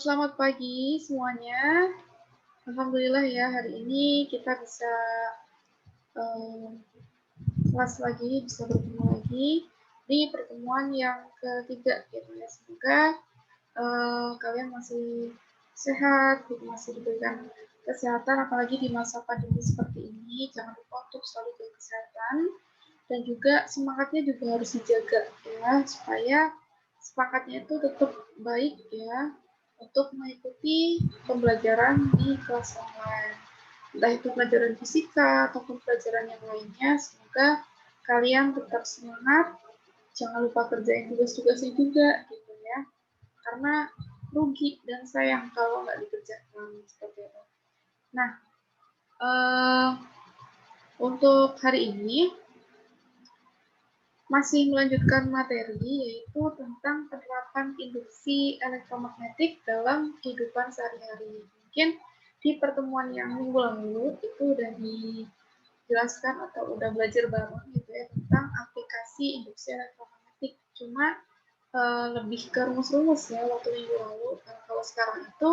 Selamat pagi semuanya. Alhamdulillah ya hari ini kita bisa kelas lagi, bisa bertemu lagi di pertemuan yang ketiga gitu ya. Semoga kalian masih sehat, gitu, masih diberikan kesehatan, apalagi di masa pandemi seperti ini. Jangan lupa untuk selalu jaga kesehatan dan juga semangatnya juga harus dijaga ya, supaya semangatnya itu tetap baik ya untuk mengikuti pembelajaran di kelas online. Entah itu pelajaran fisika ataupun pelajaran yang lainnya, semoga kalian tetap semangat. Jangan lupa kerjain tugas-tugasnya juga gitu ya, karena rugi dan sayang kalau nggak dikerjakan seperti itu. Nah, untuk hari ini masih melanjutkan materi, yaitu tentang penerapan induksi elektromagnetik dalam kehidupan sehari-hari. Mungkin di pertemuan yang minggu lalu itu udah dijelaskan atau udah belajar bareng gitu ya tentang aplikasi induksi elektromagnetik. Cuma lebih ke rumus-rumus ya waktu minggu lalu. Kalau sekarang itu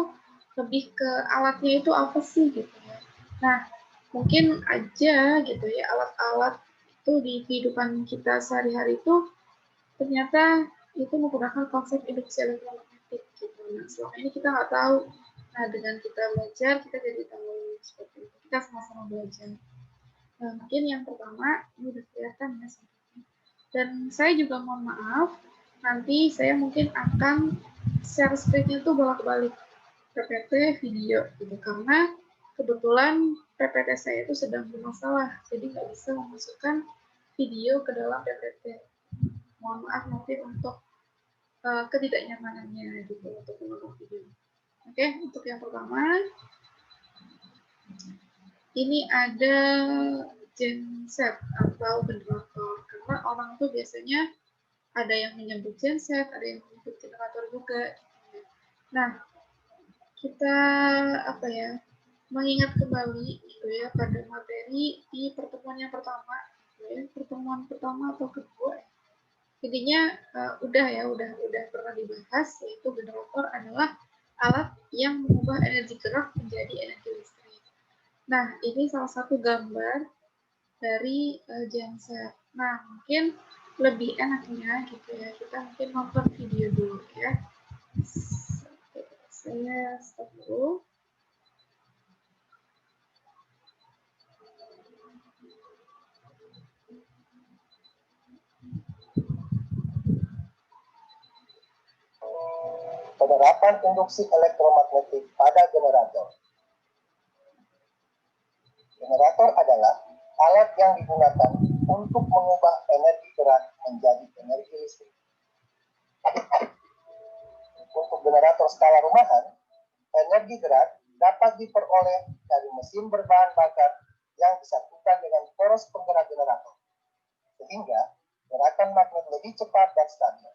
lebih ke alatnya itu apa sih gitu ya. Nah, mungkin aja gitu ya alat-alat itu di kehidupan kita sehari-hari itu ternyata itu menggunakan konsep induksi elektromagnetik gitu. Nah, selama ini kita nggak tahu. Nah, dengan kita belajar, kita jadi tahu seperti itu. Kita sama-sama belajar. Nah, mungkin yang pertama, ini udah kelihatan ya sebenarnya. Dan saya juga mohon maaf, nanti saya mungkin akan share screen-nya tuh bolak-balik PPT video gitu, karena kebetulan PPT saya itu sedang bermasalah, jadi nggak bisa memasukkan video ke dalam PPT. Mohon maaf nanti untuk ketidaknyamanannya gitu untuk menonton video. Oke, untuk yang pertama, ini ada genset atau generator, karena orang tuh biasanya ada yang menyebut genset, ada yang menyebut generator juga. Nah, kita apa ya, mengingat kembali gitu ya pada materi di pertemuan yang pertama, gitu ya, pertemuan pertama atau kedua. Intinya udah pernah dibahas, yaitu generator adalah alat yang mengubah energi gerak menjadi energi listrik. Nah, ini salah satu gambar dari genset. Nah, mungkin lebih enaknya gitu ya, kita mungkin nonton video dulu ya. Saya stop dulu. Penerapan induksi elektromagnetik pada generator. Generator adalah alat yang digunakan untuk mengubah energi gerak menjadi energi listrik. Untuk generator skala rumahan, energi gerak dapat diperoleh dari mesin berbahan bakar yang disatukan dengan poros penggerak generator, sehingga gerakan magnet lebih cepat dan stabil.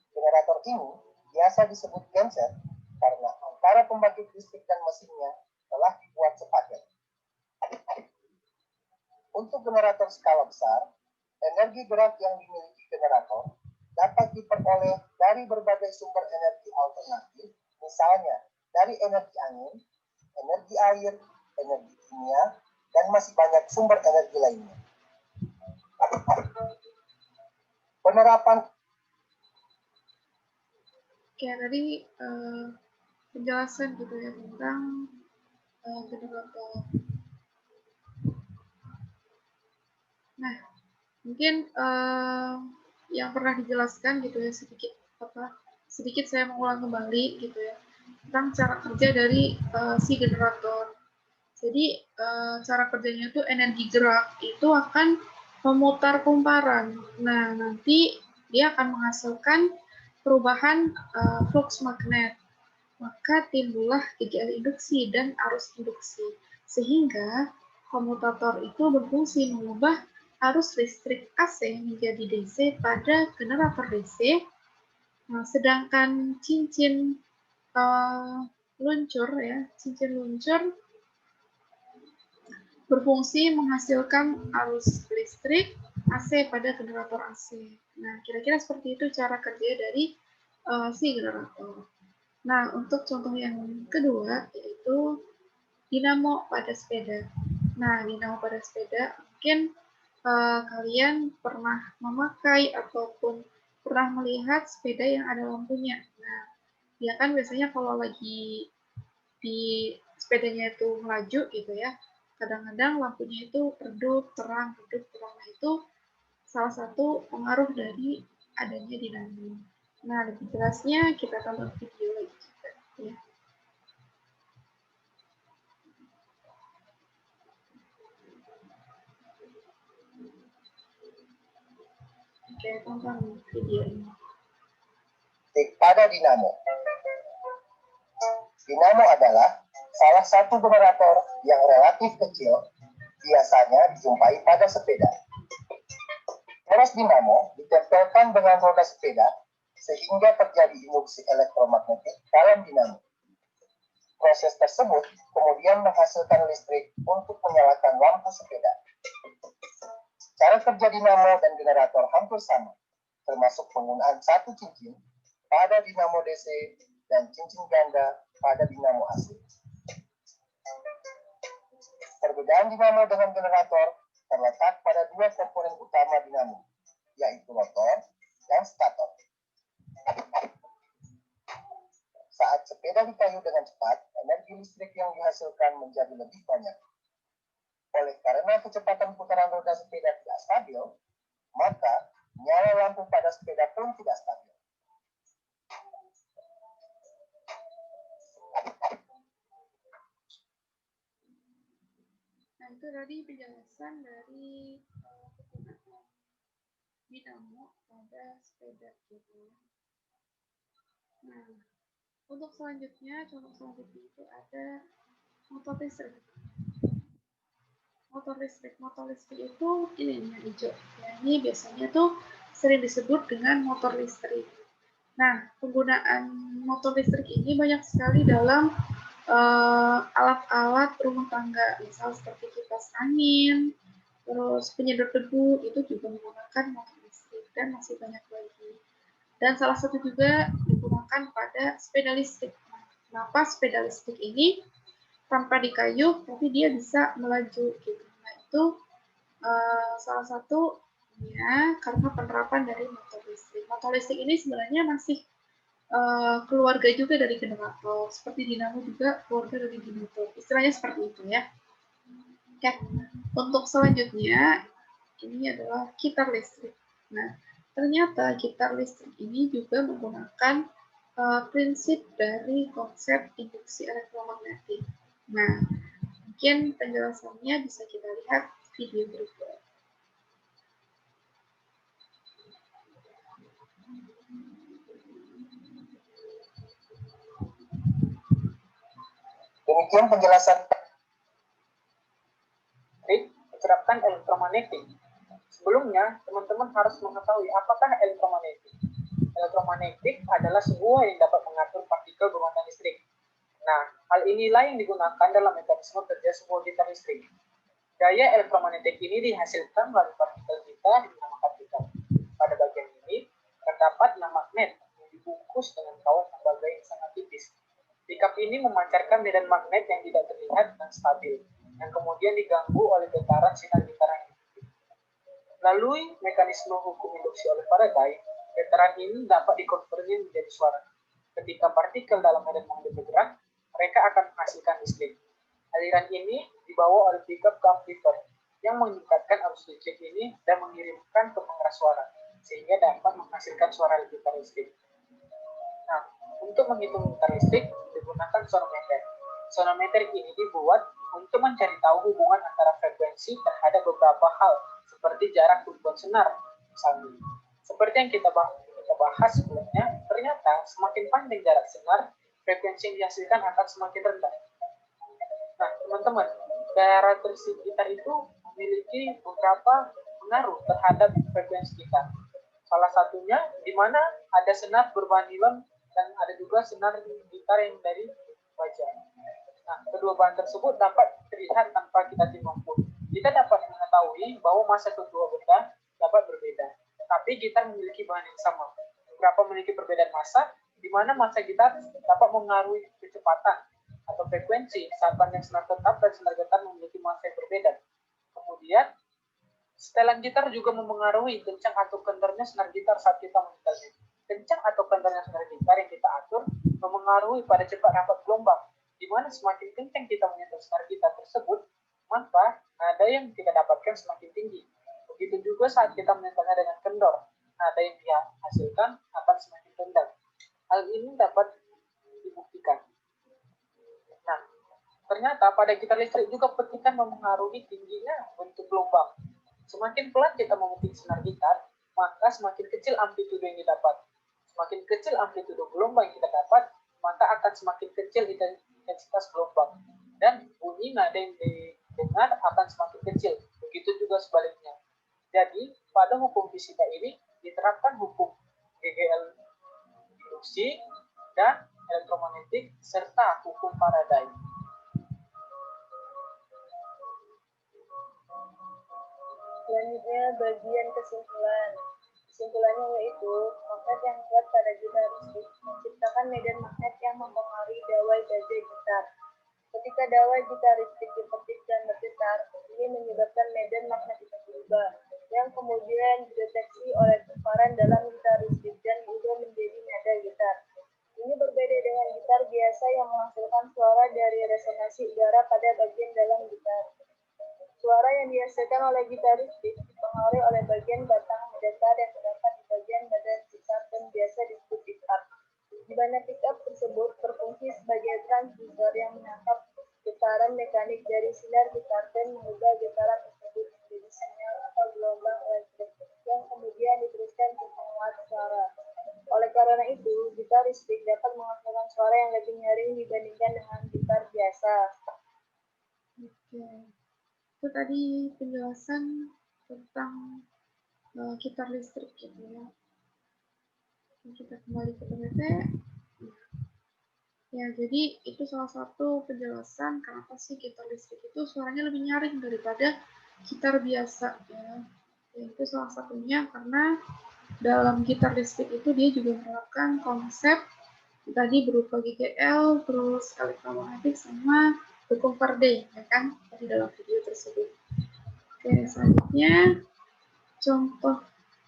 Generator ini biasa disebut genset karena antara pembangkit listrik dan mesinnya telah dibuat sepaket. Untuk generator skala besar, energi gerak yang dimiliki generator dapat diperoleh dari berbagai sumber energi alternatif, misalnya dari energi angin, energi air, energi kimia, dan masih banyak sumber energi lainnya. Penerapan tadi penjelasan gitu ya tentang generator. Nah, mungkin yang pernah dijelaskan gitu ya sedikit saya mengulang kembali gitu ya tentang cara kerja dari si generator. Jadi cara kerjanya itu energi gerak itu akan memutar kumparan. Nah, nanti dia akan menghasilkan perubahan flux magnet. Maka timbullah gejala induksi dan arus induksi. Sehingga komutator itu berfungsi mengubah arus listrik AC menjadi DC pada generator DC. Nah, sedangkan cincin luncur berfungsi menghasilkan arus listrik AC pada generator AC. Nah, kira-kira seperti itu cara kerja dari si generator. Nah, untuk contoh yang kedua yaitu dinamo pada sepeda. Nah, dinamo pada sepeda mungkin kalian pernah memakai ataupun pernah melihat sepeda yang ada lampunya. Nah, ya kan biasanya kalau lagi di sepedanya itu melaju gitu ya, kadang-kadang lampunya itu redup, terang. Nah, itu salah satu pengaruh dari adanya dinamo. Nah, lebih jelasnya kita tonton video lagi juga ya. Oke, tonton video ini. Pada dinamo. Dinamo adalah salah satu generator yang relatif kecil, biasanya dijumpai pada sepeda. Poros dinamo ditempelkan dengan roda sepeda sehingga terjadi induksi elektromagnetik dalam dinamo. Proses tersebut kemudian menghasilkan listrik untuk menyalakan lampu sepeda. Cara kerja dinamo dan generator hampir sama, termasuk penggunaan satu cincin pada dinamo DC dan cincin ganda pada dinamo AC. Perbedaan dinamo dengan generator terletak pada dua komponen utama dinamo, yaitu rotor dan stator. Saat sepeda dikayuh dengan cepat, energi listrik yang dihasilkan menjadi lebih banyak. Oleh karena kecepatan putaran roda sepeda tidak stabil, maka nyala lampu pada sepeda pun tidak stabil. Nah, itu tadi penjelasan dari penggunaan dinamo pada sepeda gitu. Nah, untuk selanjutnya, contoh selanjutnya itu ada motor listrik. Motor listrik itu ini yang hijau. Ya, ini biasanya tuh sering disebut dengan motor listrik. Nah, penggunaan motor listrik ini banyak sekali dalam alat-alat rumah tangga, misal seperti kipas angin, terus penyedot debu, itu juga menggunakan motor listrik, dan masih banyak lagi. Dan salah satu juga digunakan pada sepeda listrik. Nah, kenapa sepeda listrik ini tanpa dikayuh, tapi dia bisa melaju gitu. Nah, itu salah satunya karena penerapan dari motor listrik. Motor listrik ini sebenarnya masih keluarga juga dari generator, seperti dinamo juga keluarga dari generator. Istilahnya seperti itu ya. Oke, untuk selanjutnya ini adalah gitar listrik. Nah, ternyata gitar listrik ini juga menggunakan prinsip dari konsep induksi elektromagnetik. Nah, mungkin penjelasannya bisa kita lihat video berikut. Demikian penjelasan diterapkan elektromagnetik. Sebelumnya, teman-teman harus mengetahui apakah elektromagnetik. Elektromagnetik adalah sebuah yang dapat mengatur partikel bermuatan listrik. Nah, hal inilah yang digunakan dalam mekanisme kerja sebuah gitar listrik. Gaya elektromagnetik ini dihasilkan melalui partikel gitar dinamakan pickup. Pada bagian ini, terdapat 6 magnet yang dibungkus dengan kawat tembaga yang sangat tipis. Pickup ini memancarkan medan magnet yang tidak terlihat dan stabil, yang kemudian diganggu oleh getaran sinar gitar yang tinggi. Melalui mekanisme hukum induksi oleh Faraday, getaran ini dapat dikonversi menjadi suara. Ketika partikel dalam medan magnet bergerak, mereka akan menghasilkan listrik. Aliran ini dibawa oleh pickup ke amplifier yang meningkatkan arus listrik ini dan mengirimkan ke pengeras suara, sehingga dapat menghasilkan suara gitar listrik. Nah, untuk menghitung gitar listrik digunakan sonometer. Sonometer ini dibuat untuk mencari tahu hubungan antara frekuensi terhadap beberapa hal, seperti jarak tujuan senar, misalnya. Seperti yang kita bahas sebelumnya, ternyata semakin panjang jarak senar, frekuensi yang dihasilkan akan semakin rendah. Nah, teman-teman, karakteristik gitar itu memiliki beberapa pengaruh terhadap frekuensi gitar. Salah satunya di mana ada senar berbahan nilon dan ada juga senar gitar yang dari baja. Nah, kedua bahan tersebut dapat terlihat tanpa kita timbang pun. Kita dapat mengetahui bahwa massa kedua benda dapat berbeda, tapi gitar memiliki bahan yang sama. beberapa memiliki perbedaan massa, di mana massa gitar dapat mengaruhi kecepatan atau frekuensi saat panjang senar tetap dan senar getar memiliki massa yang berbeda. Kemudian, setelan gitar juga memengaruhi kencang atau kendornya senar gitar saat kita menyetelnya. Kencang atau kendornya senar gitar yang kita atur memengaruhi pada cepat rapat gelombang, di mana semakin kencang kita menyetel senar gitar tersebut, maka nada yang kita dapatkan semakin tinggi. Begitu juga saat kita menyetelnya dengan kendor, nada yang dihasilkan akan semakin rendah. Hal ini dapat dibuktikan. Nah, ternyata pada gitar listrik juga petikan memengaruhi tingginya bentuk gelombang. Semakin pelan kita memetik senar gitar, maka semakin kecil amplitudo yang didapat. Semakin kecil amplitudo gelombang yang kita dapat, maka akan semakin kecil intensitas gelombang. Dan bunyi nada yang didengar akan semakin kecil. Begitu juga sebaliknya. Jadi, pada hukum fisika ini diterapkan hukum GGL induksi dan elektromagnetik serta hukum Faraday. Selanjutnya bagian kesimpulan. Kesimpulannya yaitu magnet yang kuat pada gitar listrik menciptakan medan magnet yang mempengaruhi dawai baja gitar. Ketika dawai gitar listrik dipetik dan bergetar, ini menyebabkan medan magnet itu berubah, yang kemudian dideteksi oleh kumparan dalam gitar listrik dan juga menjadi nada gitar. Ini berbeda dengan gitar biasa yang menghasilkan suara dari resonansi udara pada bagian dalam gitar. Suara yang dihasilkan oleh gitar listrik dipengaruhi oleh bagian batang datar yang terdapat di bagian badan gitar dan biasa disebut pickup, di mana pickup tersebut berfungsi sebagai transducer yang menangkap getaran mekanik dari sinar gitar dan mengubah getaran tersebut menjadi sinyal atau gelombang elektrik yang kemudian diteruskan ke penguat suara. Oleh karena itu, gitar listrik dapat menghasilkan suara yang lebih nyaring dibandingkan dengan gitar biasa. Oke. Itu tadi penjelasan tentang gitar listrik gitu ya. Kita kembali ke PPT. Ya, jadi itu salah satu penjelasan kenapa sih gitar listrik itu suaranya lebih nyaring daripada gitar biasa ya. Itu salah satunya karena dalam gitar listrik itu dia juga menerapkan konsep tadi berupa GGL, terus elektromagnetik sama hukum Faraday, ya kan? Tadi dalam video tersebut. Oke, selanjutnya contoh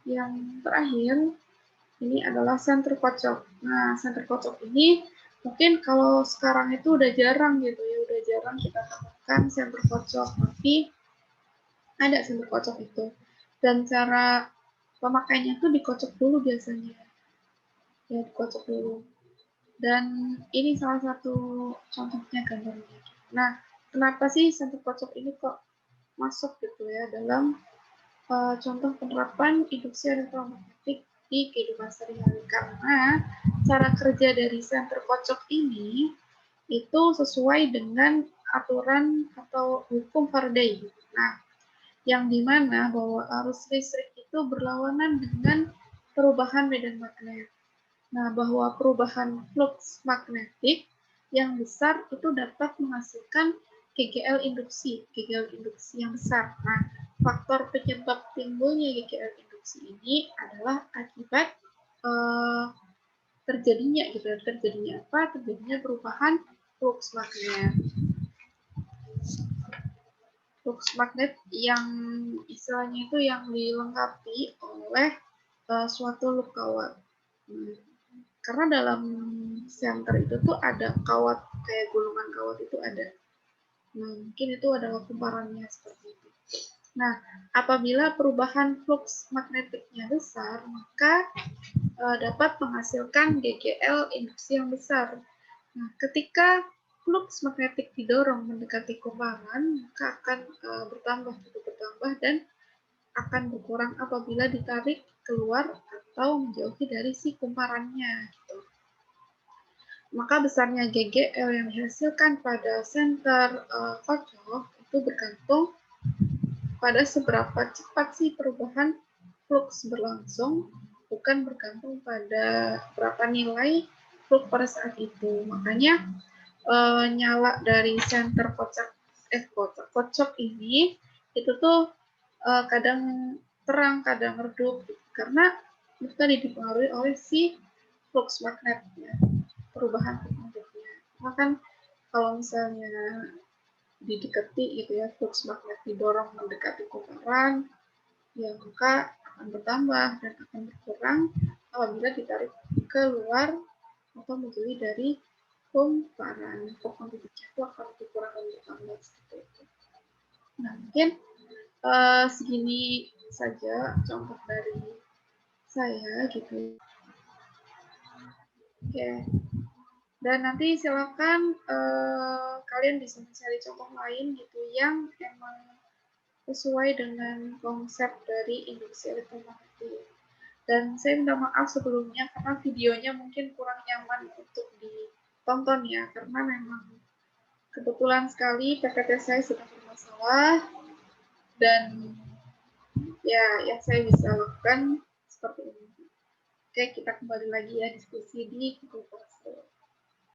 yang terakhir ini adalah senter kocok. Nah, senter kocok ini mungkin kalau sekarang itu udah jarang gitu ya, udah jarang kita temukan senter kocok, tapi ada senter kocok itu. Dan cara pemakainya tuh dikocok dulu biasanya. Ya, dikocok dulu. Dan ini salah satu contohnya gambarnya. Nah, kenapa sih senter kocok ini kok masuk gitu ya dalam contoh penerapan induksi elektromagnetik di kehidupan sehari-hari? Karena cara kerja dari senter kocok ini itu sesuai dengan aturan atau hukum Faraday. Nah, yang dimana bahwa arus listrik itu berlawanan dengan perubahan medan magnet. Nah, bahwa perubahan flux magnetik yang besar itu dapat menghasilkan GGL induksi yang besar. Nah, faktor penyebab timbulnya GGL induksi ini adalah akibat terjadinya apa? Terjadinya perubahan flux magnet. Flux magnet yang istilahnya itu yang dilengkapi oleh suatu loop kawat. Karena dalam senter itu tuh ada kawat, kayak gulungan kawat itu ada. Nah, mungkin itu adalah kumparannya seperti itu. Nah, apabila perubahan flux magnetiknya besar, maka dapat menghasilkan GGL induksi yang besar. Nah, ketika flux magnetik didorong mendekati kumparan, maka akan bertambah dan akan berkurang apabila ditarik keluar atau menjauhi dari si kumparannya gitu. Maka besarnya GGL yang dihasilkan pada senter kocok itu bergantung pada seberapa cepat sih perubahan flux berlangsung, bukan bergantung pada berapa nilai flux pada saat itu. Makanya nyala dari senter kocok ini itu tuh kadang terang, kadang redup, karena itu tadi dipengaruhi oleh si flux magnetnya, perubahan flux magnetnya. Karena kan kalau misalnya didekati gitu ya, flux magnet didorong mendekati kumparan, ya maka akan bertambah dan akan berkurang apabila ditarik keluar atau menjauhi dari kumparan. Kuantitasnya itu akan berkurang dan bertambah seperti itu. Nah, mungkin segini saja contoh dari saya gitu. Oke. Dan nanti silakan kalian bisa mencari contoh lain gitu yang emang sesuai dengan konsep dari induksi elektromagnetik. Dan saya minta maaf sebelumnya karena videonya mungkin kurang nyaman untuk ditonton ya, karena memang kebetulan sekali PPT saya sedang bermasalah dan ya yang saya bisa lakukan seperti ini. Oke, kita kembali lagi ya diskusi di Google